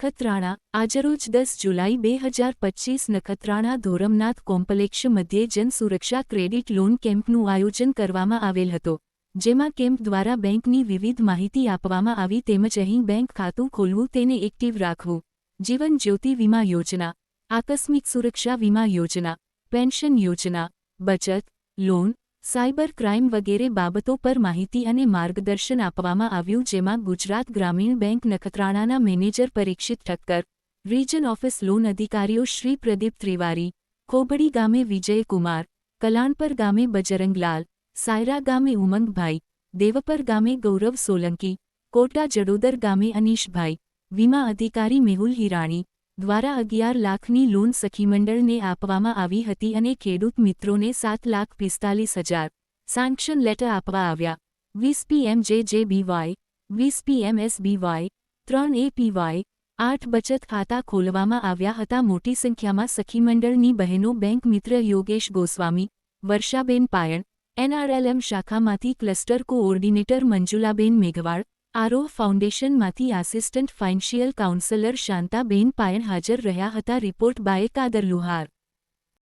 નખત્રાણા આજરોજ 10 જુલાઈ 2025 નખત્રાણા ધોરમનાથ કોમ્પ્લેક્ષ મધ્યે જન સુરક્ષા ક્રેડિટ લોન કેમ્પનું આયોજન કરવામાં આવેલ હતો, જેમાં કેમ્પ દ્વારા બેંકની વિવિધ માહિતી આપવામાં આવી તેમજ અહીં બેંક ખાતું ખોલવું તેને એક્ટિવ રાખવું, જીવન જ્યોતિ વીમા યોજના, આકસ્મિક સુરક્ષા વીમા યોજના, પેન્શન યોજના, બચત, લોન, સાયબર ક્રાઇમ વગેરે બાબતો પર માહિતી અને માર્ગદર્શન આપવામાં આવ્યું, જેમાં ગુજરાત ગ્રામીણ બેંક નખત્રાણાના manager Parikshit Thakkar, region office loan અધિકારીઓ શ્રી પ્રદીપ ત્રિવારી, ખોબડી ગામે વિજયકુમાર, કલાણપર ગામે બજરંગલાલ, સાયરા ગામે ઉમંગભાઈ, દેવપર ગામે ગૌરવ સોલંકી, કોટા જડોદર ગામે અનીશભાઈ, વીમા અધિકારી મેહુલ હિરાણી દ્વારા 11 લાખની લોન સખીમંડળને આપવામાં આવી હતી અને ખેડૂત મિત્રોને 7,45,000 સેન્ક્શન લેટર આપવા આવ્યા. 20 PMJJBY, 20 PMSBY, 3 APY, 8 બચત ખાતા ખોલવામાં આવ્યા હતા. મોટી સંખ્યામાં સખીમંડળની બહેનો બેંક મિત્ર યોગેશ ગોસ્વામી, વર્ષાબેન પાયણ, NRLM શાખામાંથી ક્લસ્ટર કોઓર્ડિનેટર મંજુલાબેન મેઘવાળ, આરોહ ફાઉન્ડેશનમાંથી assistant financial counsellor Shantaben Payan હાજર રહ્યા હતા. Report by Kadar Luhar.